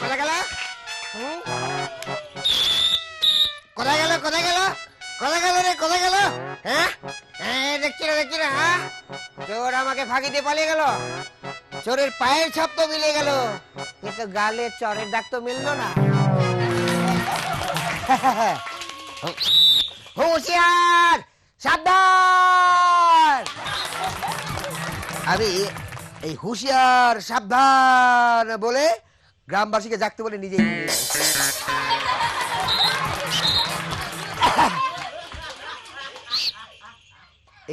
কোথায় গেল? কোথায় গেল? কোথায় গেল? কোথায় গেল রে? কোথায় গেল? হ্যাঁ, দেখছি না, হ্যাঁ? চোর আমাকে ফাঁকি দিয়ে পালিয়ে গেল। চোরের পায়ের ছাপ তো মিলে গেল, কিন্তু গালের চরের দাগ তো মিললো না। হুঁশিয়ার, সাবধান! আমি এই হুঁশিয়ার সাবধান বলে গ্রামবাসীকে জাগতে বলে নিজেই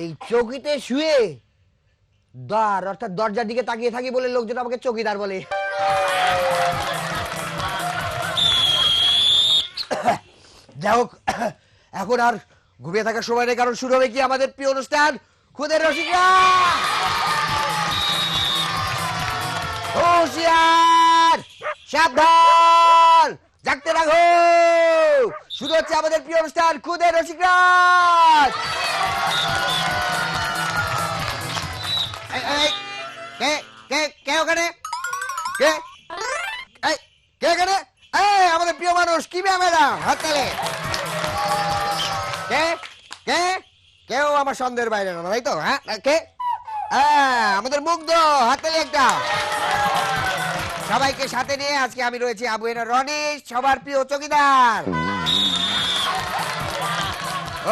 এই চৌকিতে শুয়ে দ্বার অর্থাৎ দরজার দিকে তাকিয়ে থাকি বলে লোকজন আমাকে চৌকিদার বলে। যাই হোক, এখন আর ঘুমিয়ে থাকার সময় নেই, কারণ শুরু হবে কি আমাদের প্রিয় অনুষ্ঠান খুদের রসিকরা। হুঁশিয়ার, সাবধান, জাগতে রাখো। শুরু হচ্ছে আমাদের প্রিয় অনুষ্ঠান খুদের রসিকরা। কে ওখানে? কে কে ওখানে? আমাদের প্রিয় মানুষ কি ম্যামেরা হাত তালে। কে কে কেউ আমার সন্দেহের বাইরে না, তাই তো? হ্যাঁ, কে? আমাদের মুগ্ধ, হাত তালে একটা। সবাইকে সাথে নিয়ে আজকে আমি রয়েছি আবু এনা রনি, সবার প্রিয় চৌকিদার।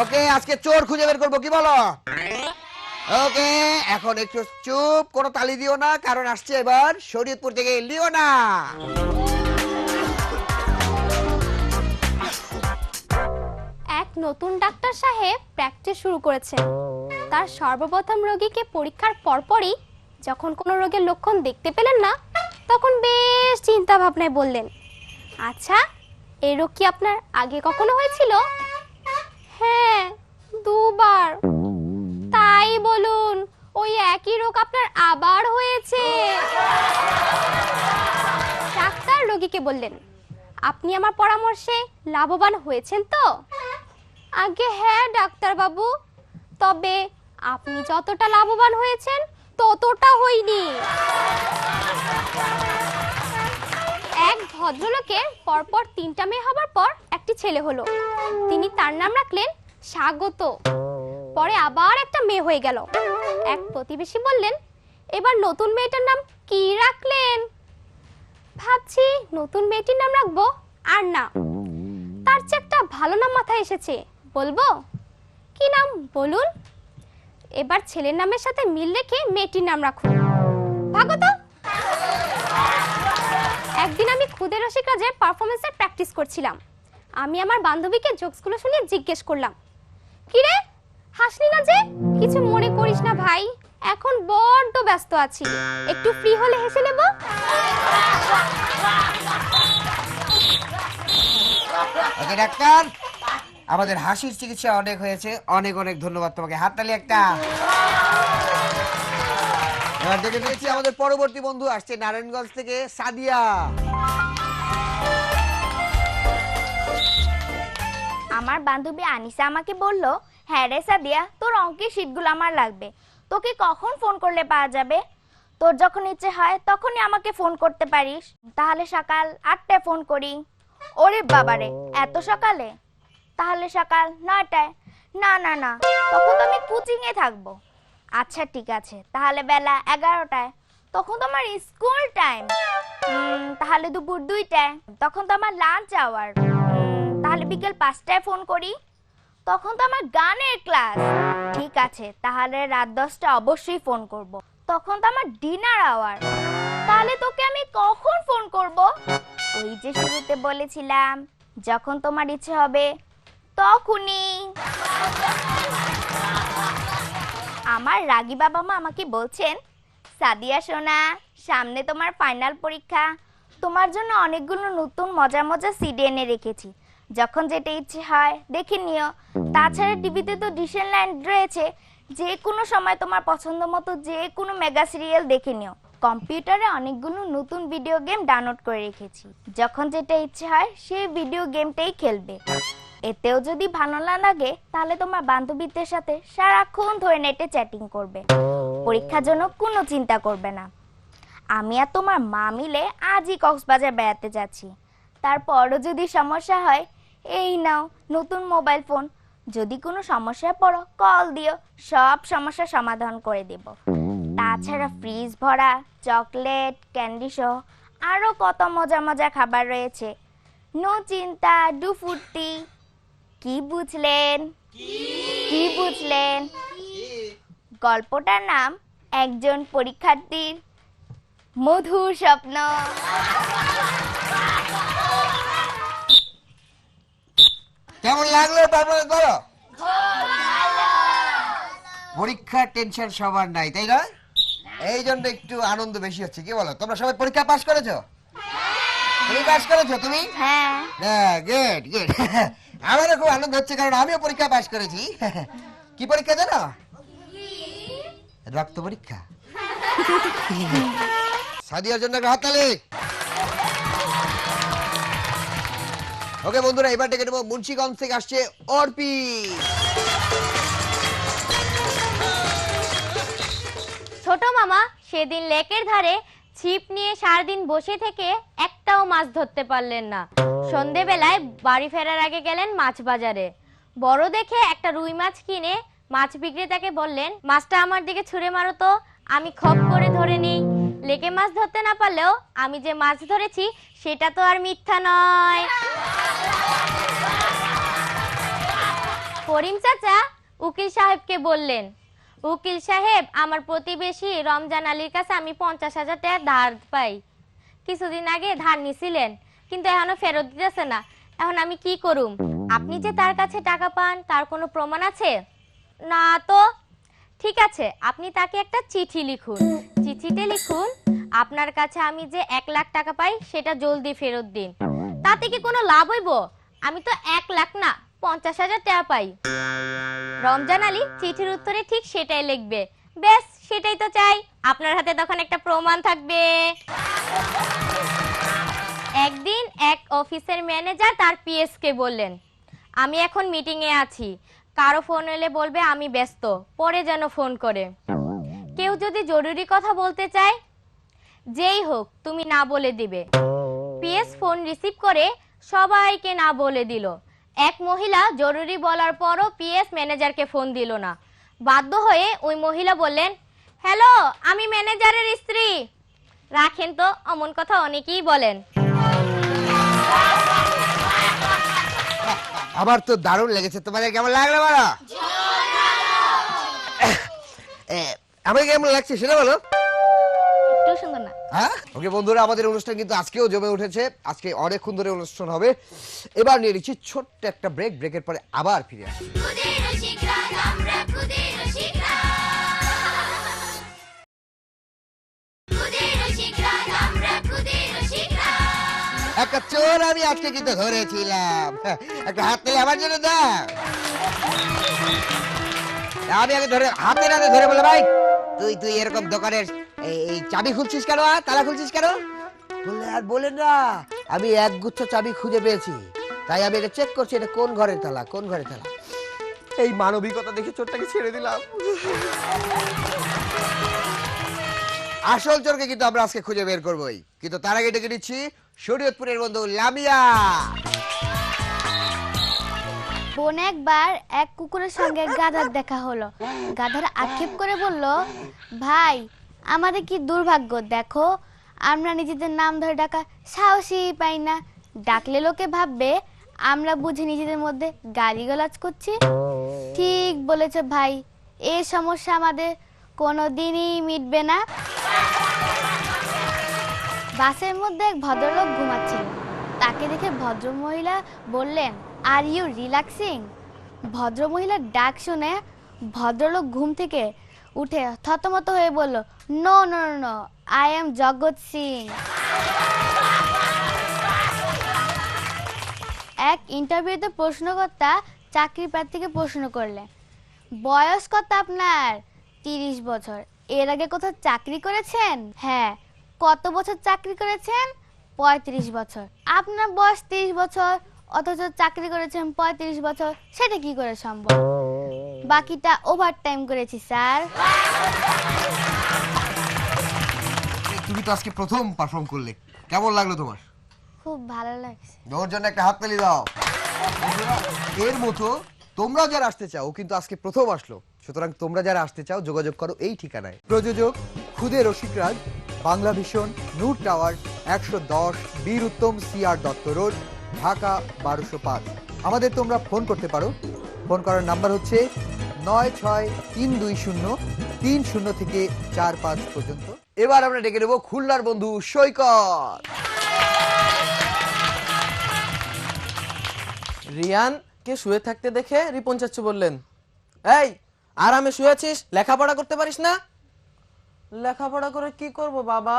ওকে, আজকে চোর খুঁজে বের করবো, কি বলো? ওকে, এখন একটু চুপ, কোনো তালি দিও না, কারণ আসছে এবার শরীয়তপুর থেকে লিওনা। এক নতুন ডাক্তার সাহেব প্র্যাকটিস শুরু করেছেন। তার সর্বপ্রথম রোগীকে পরীক্ষার পরপরই যখন কোনো রোগের লক্ষণ দেখতে পেলেন না, তখন বেশ চিন্তা ভাবনায় বললেন, আচ্ছা, এই রোগ কি আপনার আগে কখনো হয়েছিল? হ্যাঁ, দুবার। তাই বলুন, ওই একই রোগ আপনার আবার হয়েছে। ডাক্তার রোগীকে বললেন, আপনি আমার পরামর্শে লাভবান হয়েছেন তো? আগে হ্যাঁ ডাক্তার বাবু, তবে আপনি যতটা লাভবান হয়েছেন ততটা হইনি। এক ভদ্রলোকের পরপর 3টা মেয়ে হবার পর একটি ছেলে হলো। তিনি তার নাম রাখলেন স্বাগত। পরে আবার একটা মেয়ে হয়ে গেল। এক প্রতিবেশী বললেন, এবার নতুন মেয়েটার নাম কি রাখলেন? ভাবছি নতুন মেয়েটির নাম রাখবো আর না, তার চেয়ে একটা ভালো নাম মাথায় এসেছে, বলবো? কি নাম বলুন? এবার ছেলের নামের সাথে মিল রেখে মেয়েটির নাম রাখুন। ভাগো তো। একদিন আমি খুদে রসিকরাজের পারফরমেন্সের প্র্যাকটিস করছিলাম। আমি আমার বান্ধবীকে জোকসগুলো শুনিয়ে জিজ্ঞেস করলাম, কি রে, হাসলি না যে? কিছু মনে করিস না ভাই, এখন বড্ড ব্যস্ত আছি, একটু ফ্রি হলে হেসে নেব। ওকে ডাক্তার, আমাদের হাসির চিকিৎসা অনেক হয়েছে, অনেক অনেক ধন্যবাদ তোমাকে, হাততালি একটা। এবার দেখে নিয়েছি আমাদের পরবর্তী বন্ধু আসছে নারায়ণগঞ্জ থেকে সাদিয়া। আমার বান্ধবী আনিসা আমাকে বলল, হ্যাঁ রে সাদিয়া, তোর অঙ্কের শীটগুলো আমার লাগবে, তোকে কখন ফোন করলে পাওয়া যাবে? তোর যখন ইচ্ছে হয় তখনই আমাকে ফোন করতে পারিস। তাহলে সকাল 8টায় ফোন করি। ওরে বাবারে, এত সকালে? তাহলে সকাল 9টায়। না না না, তখন তো আমি কোচিংয়ে থাকবো। আচ্ছা ঠিক আছে, তাহলে বেলা 11টায়, তখন তো আমার স্কুল টাইম। তাহলে দুপুর 2টায়, তখন তো আমার লাঞ্চ আওয়ার। তাহলে বিকেল 5টায় ফোন করি, তখন তো আমার গানের ক্লাস। ঠিক আছে, তাহলে রাত 10টা অবশ্যই ফোন করব, তখন তো আমার ডিনার আওয়ার। তাহলে তোকে আমি কখন ফোন করব? ওই যে শুরুতে বলেছিলাম, যখন তোমার ইচ্ছে হবে তখনই। আমার রাগী বাবা মা আমাকে বলছেন, সাদিয়া সোনা, সামনে তোমার ফাইনাল পরীক্ষা, তোমার জন্য অনেকগুলো নতুন মজার মজার সিডি এনে রেখেছি, যখন যেটা ইচ্ছে হয় দেখে নিও। তাছাড়া টিভিতে তো ডিশল্যান্ড রয়েছে, যে কোনো সময় তোমার পছন্দ মতো যে কোনো মেগা সিরিয়াল দেখে নিও। কম্পিউটারে অনেকগুলো নতুন ভিডিও গেম ডাউনলোড করে রেখেছি, যখন যেটা ইচ্ছে হয় সেই ভিডিও গেমটাই খেলবে। এতেও যদি ভালো না লাগে, তাহলে তোমার বান্ধবীদের সাথে সারাক্ষণ ধরে নেটে চ্যাটিং করবে। পরীক্ষার জন্য কোনো চিন্তা করবে না। আমি আর তোমার মা মিলে আজই কক্সবাজার বেড়াতে যাচ্ছি। তারপরও যদি সমস্যা হয়, এই নাও নতুন মোবাইল ফোন। যদি কোনো সমস্যায় পড়ো কল দিও, সব সমস্যার সমাধান করে দেব। তাছাড়া ফ্রিজ ভরা চকলেট, ক্যান্ডি সহ আরও কত মজা মজা খাবার রয়েছে। নো চিন্তা, ডু ফুর্তি। কি বুঝলেন? কি বুঝলেন? গল্পটার নাম একজন পরীক্ষার্থীর মধুর স্বপ্ন। কেমন লাগলো তারপরে বলো? পরীক্ষার টেনশন সবার নাই, তাই না? এই জন্য একটু আনন্দ বেশি হচ্ছে, কি বলো? তোমরা সবাই পরীক্ষা পাস করেছো? তুমি পাস করেছো? তুমি? হ্যাঁ। Good good. আমারও খুব আনন্দ হচ্ছে, কারণ আমিও পরীক্ষা পাস করেছি। কি পরীক্ষা জানো? রক্ত পরীক্ষা। সাদিয়ার জন্য একটা হাততালি। ওকে বন্ধুরা, এবার ডেকে নেবো মুন্সিগঞ্জ থেকে আসছে অর্পি। ছোট মামা সেদিন লেকের ধারে ছিপ নিয়ে সারাদিন বসে থেকে একটাও মাছ ধরতে পারলেন না। সন্ধেবেলায় বাড়ি ফেরার আগে গেলেন মাছ বাজারে। বড় দেখে একটা রুই মাছ কিনে মাছ বিক্রেতাকে বললেন, মাছটা আমার দিকে ছুঁড়ে মারো তো, আমি খপ করে ধরে নিই। লেকে মাছ ধরতে না পারলেও আমি যে মাছ ধরেছি সেটা তো আর মিথ্যা নয়। করিম চাচা উকিল সাহেবকে বললেন, উকিল সাহেব, আমার প্রতিবেশী রমজান আলীর কাছে আমি 50,000 টাকা ধার পাই। কিছুদিন আগে ধার নিছিলেন, কিন্তু এখনো ফেরত দিতেছে না। এখন আমি কি করুম? আপনি যে তার কাছে টাকা পান তার কোনো প্রমাণ আছে? না তো। ঠিক আছে, আপনি তাকে একটা চিঠি লিখুন। চিঠিতে লিখুন, আপনার কাছে আমি যে 1 লাখ টাকা পাই সেটা জলদি ফেরত দিন। তাতে কি কোনো লাভ হইব? আমি তো 1 লাখ না 50,000 টাকা পাই। রমজান আলী চিঠির উত্তরে ঠিক সেটাই লিখবে। বেশ, সেটাই তো চাই। আপনার হাতে তখন একটা প্রমাণ থাকবে। একদিন এক অফিসের ম্যানেজার তার পিএস কে বললেন, আমি এখন মিটিং এ আছি, কারো ফোন এলে বলবে আমি ব্যস্ত, পরে যেন ফোন করে। কেউ যদি জরুরি কথা বলতে চায়, যেই হোক তুমি না বলে দিবে। পিএস ফোন রিসিভ করে সবাইকে না বলে দিল। এক মহিলা জরুরি বলার পরও পিএস ম্যানেজারকে ফোন দিল না। বাধ্য হয়ে ওই মহিলা বললেন, হ্যালো, আমি ম্যানেজারের স্ত্রী। রাখেন তো, অমন কথা অনেকেই বলেন। আমার তো দারুণ লেগেছে, তোমাদের কেমন লাগলো বলো? আমাকে কেমন লাগছে সেটা বলো। একটু সুন্দর না? হ্যাঁ, ওকে বন্ধুরা, আমাদের অনুষ্ঠান কিন্তু আজকেও জমে উঠেছে। আজকে অনেকক্ষণ ধরে অনুষ্ঠান হবে। এবার নিয়ে নিচ্ছি ছোট্ট একটা ব্রেক। ব্রেকের পরে আবার ফিরে আসি। একটা চোর আমি আজকে কিন্তু ধরেছিলাম। একটা হাত নিয়ে আমার জন্য দাও। আমি আগে ধরে হাতে নাতে ধরে বলে, ভাই তুই এরকম দোকানের এই চাবি খুলছিস কেন, তালা খুলছিস কেন? বললে আর বলে না, আমি একগুচ্ছ চাবি খুঁজে পেয়েছি, তাই আমি এটা চেক করছি, এটা কোন ঘরের তালা, কোন ঘরের তালা। এই মানবিকতা দেখে চোরটাকে ছেড়ে দিলাম। আসল চোরকে কিন্তু আমরা আজকে খুঁজে বের করবোই, কিন্তু তার আগে ডেকে নিচ্ছি শরীয়তপুরের বন্ধু লামিয়া। বোন একবার এক কুকুরের সঙ্গে গাধার দেখা হলো। গাধার আক্ষেপ করে বলল, ভাই আমাদের কি দুর্ভাগ্য, দেখো আমরা নিজেদের নাম ধরে ডাকা সাহসই পাই না। ডাকলে লোকে ভাববে আমরা বুঝি নিজেদের মধ্যে গালিগালাজ করছি। ঠিক বলেছ ভাই, এই সমস্যা আমাদের কোনোদিনই মিটবে না। বাসের মধ্যে এক ভদ্রলোক ঘুমাচ্ছিল। তাকে দেখে ভদ্রমহিলা বললেন, আর ইউ রিল্যাক্সিং? ভদ্রমহিলার ডাক শুনে ভদ্রলোক ঘুম থেকে উঠে থতমত হয়ে বলল, no no no, I am Jagat Singh. এক ইন্টারভিউতে প্রশ্নকর্তা চাকরি প্রার্থীকে প্রশ্ন করলেন, বয়স কত আপনার? 30 বছর। এর আগে কোথাও চাকরি করেছেন? হ্যাঁ। কত বছর চাকরি করেছেন? 35 বছর। আপনার বয়স 30 বছর, অথচ চাকরি করেছেন 35 বছর, সেটা কি করে সম্ভব? বাকিটা ওভার টাইম করেছি স্যার। কি তুমি তো আজকে প্রথম পারফর্ম করলে, কেমন লাগলো তোমার? খুব ভালো লাগছে। ওর জন্য একটা হাততালি দাও। বন্ধুরা, এর মতো তোমরা যারা আসতে চাও, ও কিন্তু আজকে প্রথম আসলো, সুতরাং তোমরা যারা আসতে চাও যোগাযোগ করো এই ঠিকানায়। প্রযোজক খুদে রসিকরাজ, বাংলা ভিশন, নূর টাওয়ার, 110 বীর উত্তম সিআর দত্ত রোড, ঢাকা 1205। আমাদের তোমরা ফোন করতে পারো। ফোন করার নাম্বার হচ্ছে 96-320-30 থেকে 45 পর্যন্ত। এবার আমরা ডেকে নেব খুলনার বন্ধু সৈকত। রিয়ানকে শুয়ে থাকতে দেখে রিপন চাচ্চু বললেন, এই আরামে শুয়েছিস, লেখাপড়া করতে পারিস না? লেখাপড়া করে কি করব বাবা?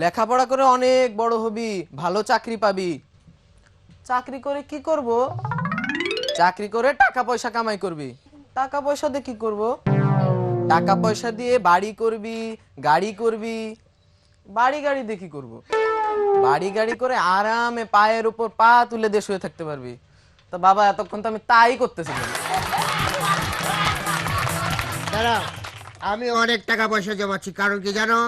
লেখাপড়া করে অনেক বড় হবি, ভালো চাকরি পাবি। চাকরি করে কি করব? চাকরি করে টাকা পয়সা কামাই করবি। টাকা পয়সা দিয়ে কি করব? টাকা পয়সা দিয়ে বাড়ি করবি, গাড়ি করবি। বাড়ি গাড়ি দিয়ে কি করব? বাড়ি গাড়ি করে আরামে পায়ের উপর পা তুলে দিয়ে শুয়ে থাকতে পারবি। তো বাবা এতক্ষণ তো আমি তাই করতেছিলাম। দাঁড়াও, আমি অনেক টাকা পয়সা জমাচ্ছি, কারণ কি জানো?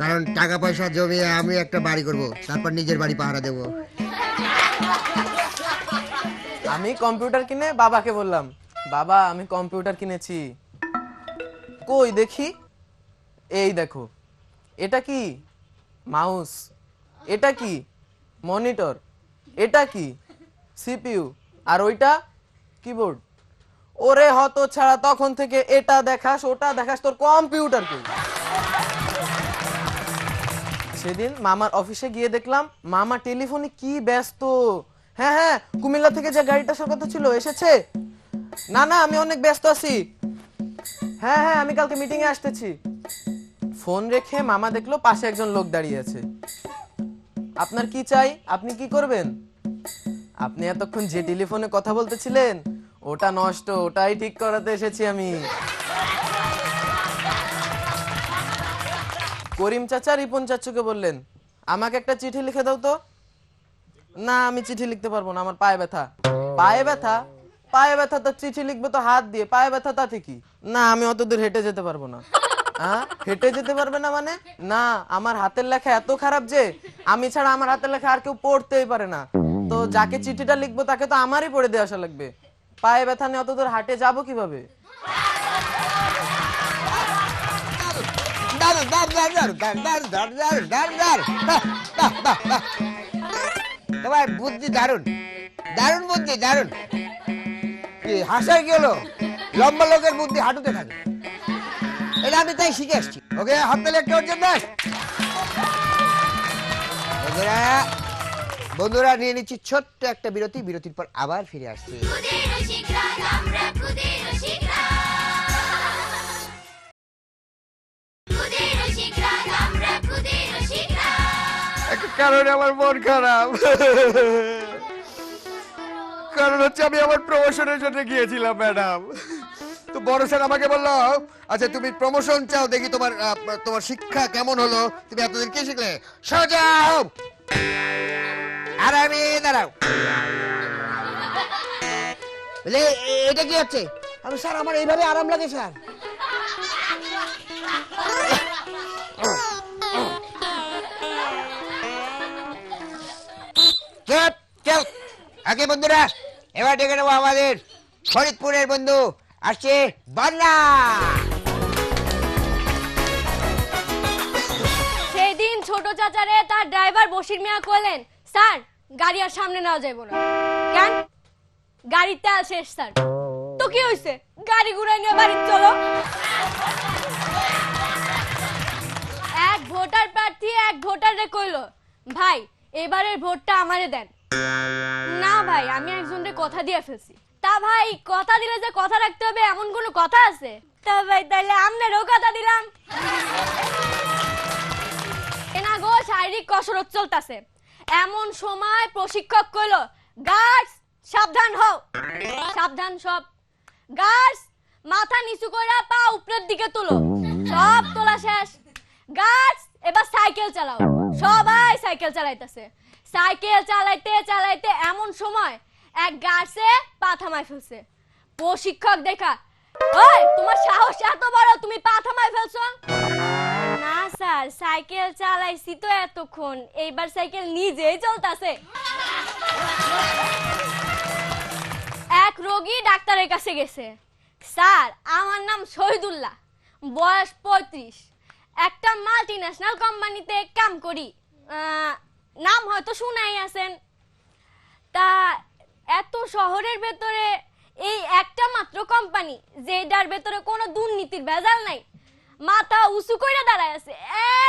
কারণ টাকা পয়সা জমিয়ে আমি একটা বাড়ি করব, তারপর নিজের বাড়ি পাহারা দেব। আমি কম্পিউটার কিনে বাবাকে বললাম, বাবা আমি কম্পিউটার কিনেছি। কই দেখি। এই দেখো, এটা কি? মাউস। এটা কি? মনিটর। এটা কি? সিপিইউ। আর ওইটা কিবোর্ড। ওরে হতো ছাড়া, তখন থেকে এটা দেখাস ওটা দেখাস, তোর কম্পিউটার কি? সেদিন মামার অফিসে গিয়ে দেখলাম মামা টেলিফোনে কি ব্যস্ত। হ্যাঁ হ্যাঁ, কুমিল্লা থেকে যে গাড়িটা আসার কথা ছিল এসেছে? না না, আমি অনেক ব্যস্ত আছি। হ্যাঁ হ্যাঁ, আমি কালকে মিটিং এ আসতেছি। ফোন রেখে মামা দেখলো পাশে একজন লোক দাঁড়িয়ে আছে। আপনার কি চাই? আপনি কি করবেন? আপনি এতক্ষণ যে টেলিফোনে কথা বলতেছিলেন ওটা নষ্ট, ওটাই ঠিক করাতে এসেছি আমি। করিম চাচা রিপন চাচুকে বললেন, আমাকে একটা চিঠি লিখে দাও তো। না, আমি চিঠি লিখতে পারবো না, আমার পায়ে ব্যথা। পায়ে ব্যথা? পায়ে ব্যথা তো চিঠি লিখবো তো হাত দিয়ে, পায়ে ব্যথা তাতে কি? না, আমি অত দূর হেঁটে যেতে পারবো না। হ্যাঁ, হেঁটে যেতে পারবে না মানে? না, আমার হাতের লেখা এত খারাপ যে আমি ছাড়া আমার হাতের লেখা আর কেউ পড়তেই পারে না। তো যাকে চিঠিটা লিখবো তাকে তো আমারই পড়ে দিয়ে আসা লাগবে। পায়ে ব্যথা নিয়ে অত দূর হাঁটে যাবো কিভাবে? তোমার বুদ্ধি দারুণ, দারুণ বুদ্ধি, দারুণ। কি হাসার কি হলো? লম্বা লোকের বুদ্ধি হাঁটুতে থাকে, এটা আমি তাই শিখে আসছি। ওকে, হাততালি একটা ওর জন্য। বন্ধুরা নিয়ে নিচ্ছি ছোট্ট একটা বিরতি, বিরতির পর আবার ফিরে আসছি। একটা কারণে আমার মন খারাপ, কারণ হচ্ছে আমি আমার প্রমোশনের জন্য গিয়েছিলাম ম্যাডাম। তো বড় স্যার আমাকে বললো, আচ্ছা তুমি প্রমোশন চাও, দেখি তোমার তোমার শিক্ষা কেমন হলো, তুমি এতদিন কি শিখলে? সোজা হও, আরামে দাঁড়াও। বলে এটা কি হচ্ছে? আমি স্যার আমার এইভাবে আরাম লাগে স্যার। চুপ চুপ। আগে বন্ধুরা, এবার ডেকে নেবো আমাদের ফরিদপুরের বন্ধু, আসছে বান্না। সেই দিন ছোট চাচারে তার ড্রাইভার বশির মিয়া কইলেন, স্যার গাড়ি আর সামনে নেওয়া যাইব না। কেন? গাড়ির তেল শেষ স্যার। তো কি হইছে? গাড়ি ঘুরাই নিয়ে বাড়ি চলো। এক ভোটার প্রার্থী এক ভোটারে কইলো, ভাই এবারের ভোটটা আমারে দেন। না ভাই, আমি একজনকে কথা দিয়ে ফেলছি। তা ভাই কথা দিলে যে কথা রাখতে হবে এমন কোনো কথা আছে? তা ভাই তাইলে আমনেরও কথা দিলাম। এনা গো, শারীরিক কসরত চলতেছে, এমন সময় প্রশিক্ষক কইলো, গার্ডস সাবধান হও। সাবধান সব। গার্ডস মাথা নিচু কইরা পা উপরের দিকে তুলো। সব তোলা শেষ। গার্ডস এবার সাইকেল চালাও। সবাই সাইকেল চালাইতেছে। সাইকেল চালাইতে চালাইতে এমন সময় এক গার্ডসে পা থামাই ফেলছে। প্রশিক্ষক দেখা, ওই তোমার সাহস এত বড়, তুমি পা থামাই ফেলছো? সাইকেল চালাইছি তো এতক্ষণ, এইবার সাইকেল নিজেই চলতেছে। এক রোগী ডাক্তারের কাছে গেছে, স্যার আমার নাম শহীদুল্লাহ, বয়স 35, একটা মাল্টিন্যাশনাল কোম্পানিতে কাম করি, নাম হয়তো শুনাই আছেন। তা এত শহরের ভেতরে এই একটা মাত্র কোম্পানি যেটার ভেতরে কোনো দুর্নীতির ভেজাল নাই, মাথা উঁচু করে দাঁড়ায় আছে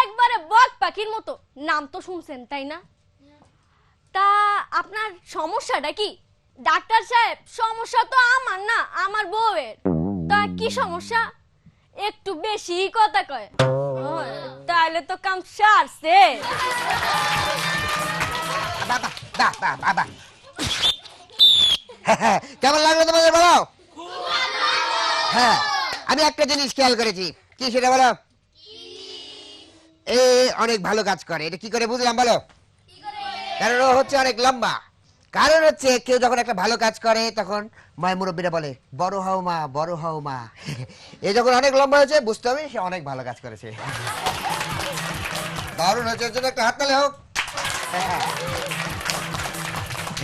একবারে বক পাখির মতো, নাম তো শুনছেন তাই না? তা আপনার সমস্যাটা কি? ডাক্তার সাহেব, সমস্যা তো আমার না, আমার বউয়ের। তা কি সমস্যা? একটু বেশি কথা কয়। তাহলে তো কাম সারছে। বাবা বাবা বাবা, কেমন লাগলো তোমাদের বলো? হ্যাঁ, আমি একটা জিনিস খেয়াল করেছি। কি সেটা বলো? এ অনেক ভালো কাজ করে। এটা কি করে বুঝলাম বলো? কারণ ও হচ্ছে অনেক লম্বা। কারণ হচ্ছে কেউ যখন একটা ভালো কাজ করে তখন মায়ের মুরব্বীরা বলে বড় হও মা, বড় হও মা। এ যখন অনেক লম্বা হয়েছে বুঝতে হবে সে অনেক ভালো কাজ করেছে। দারুণ হয়েছে, এর জন্য একটা হাততালি হোক।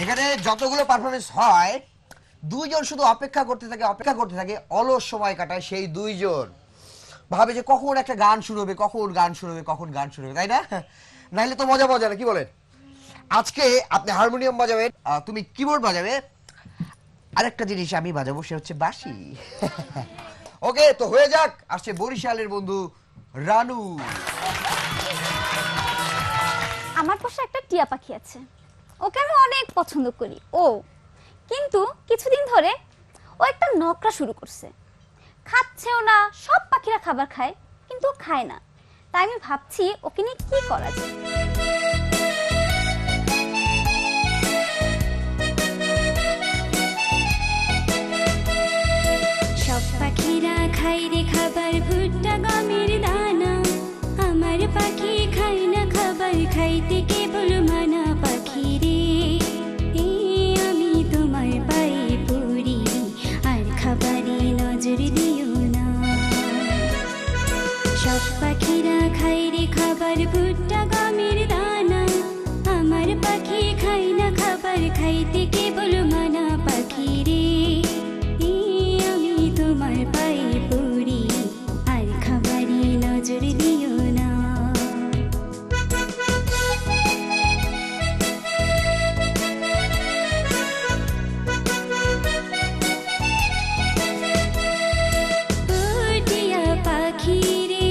এখানে যতগুলো পারফরমেন্স হয়, দুইজন শুধু অপেক্ষা করতে থাকে, অলস সময় কাটায় সেই দুইজন। ভাবে যে কখন একটা গান শুরু হবে, কখন গান শুরু হবে, তাই না? নাইলে তো মজা না, কি বলেন? আজকে আপনি হারমোনিয়াম বাজাবেন, তুমি কিবোর্ড বাজাবে, আরেকটা জিনিস আমি বাজাবো, সে হচ্ছে বাঁশি। ওকে, তো হয়ে যাক। আসছে বরিশালের বন্ধু রানু। আমার পাশে একটা টিয়া পাখি আছে, ওকে আমি অনেক পছন্দ করি। কিন্তু কিছুদিন ধরে ও একটা নকরা শুরু করছে, খাচ্ছেও না। সব পাখিরা খাবার খায় কিন্তু ও খায় না। তাই আমি ভাবছি ওকে নিয়ে কি করা যায়। সব পাখিরা খায় রে খাবার, ভুট্টা গমের দানা, আমার পাখি খায় না খাবার, খাইতে কেবল মানা। পাখি রে আমি তোমার পায়ে পড়ি, আর খাবারে নজর দিও না। সব পাখিরা খায় রে খাবার, ভুট্টা গমের দানা, আমার পাখি খায় না খাবার, খাইতে কেবল মানা। পাখি রে আমি তোমার পায়ে পড়ি, আর খাবারে নজর দিও না। টিয়া পাখি রে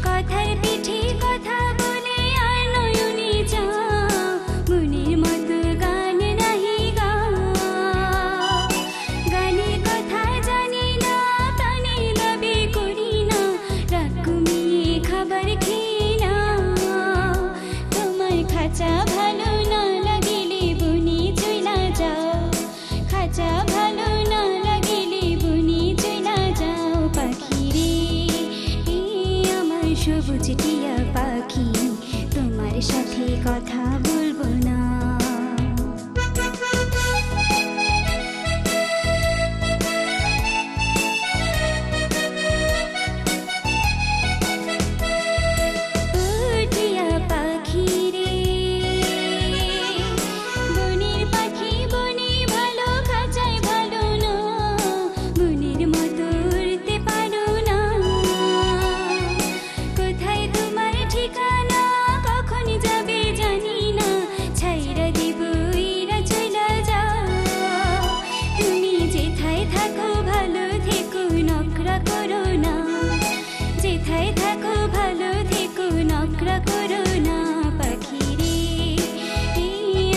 কথার পিঠে কথা বলে, আর নয়নে যা মনের মতো গান নাহি গা। গানের কথা জানি না, প্রাণে দাবি করি না, রাগ কমিয়ে খাবার খেয়ে না। তোমার খাঁচা ভালো না লাগিলে বনি চইলা যাও, খাঁচা ভালো না লাগিলে বনি চইলা যাও। পাখি রে আমার সবুজ টিয়া পাখি, তোমার সাথে কথা বলবো না। টিয়া পাখি রে বনের পাখি, বনে ভালো, খাঁচায় ভালো না, বনের মতো উড়তে পারো না। কোথায় তোমার ঠিকানা, কখন যাবে জানি না, ছাইরা দিব ইরা চইলা যাও। তুমি যেথায় থাকো ভালো থেকো, নকরা করো না, যেথায় থাকো ভালো থেকো, নকরা করো না। পাখি রে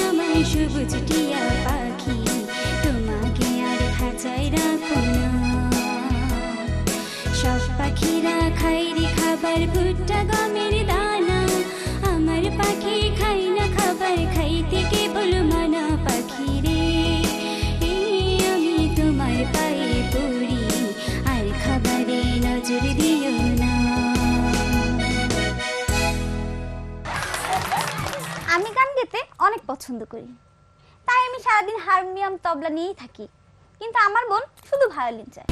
আমার সবুজ টিয়া পাখি, তোমাকে আর খাঁচায় রাখো না। সব পাখিরা খায় রে খাবার, ভুট্টা গমের দানা, আমার পাখি খায় না খাবার, খাইতে কেবল মানা। পাখি রে আমি তোমার পায়ে পড়ি, আর খাবারে নজর দিও না। আমি গান গেতে অনেক পছন্দ করি, তাই আমি সারাদিন হারমোনিয়াম তবলা নিয়েই থাকি। কিন্তু আমার বোন শুধু ভায়োলিন চায়।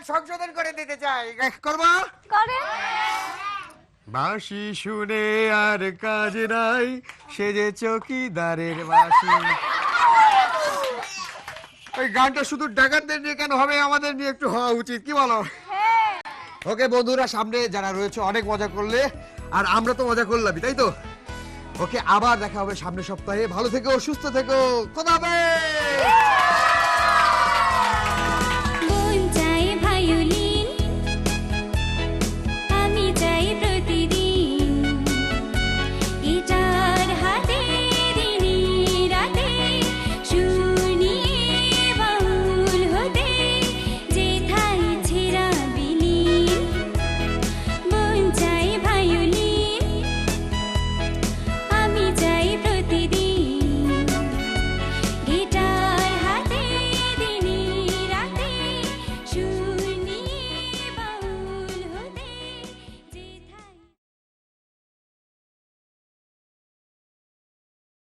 সংশোধন করে দিতে চাই। করবো? করে বাঁশি শুনে আর কাজ নাই, সে যে চৌকিদারের বাঁশি। ওই গানটা শুধু ডাকাতদের নিয়ে কেন হবে, আমাদের নিয়ে একটু হওয়া উচিত, কি বলো? ওকে বন্ধুরা, সামনে যারা রয়েছে অনেক মজা করলে, আর আমরা তো মজা করলামই, তাই তো? ওকে, আবার দেখা হবে সামনের সপ্তাহে। ভালো থেকো, সুস্থ থেকো, খোদা হাফেজ।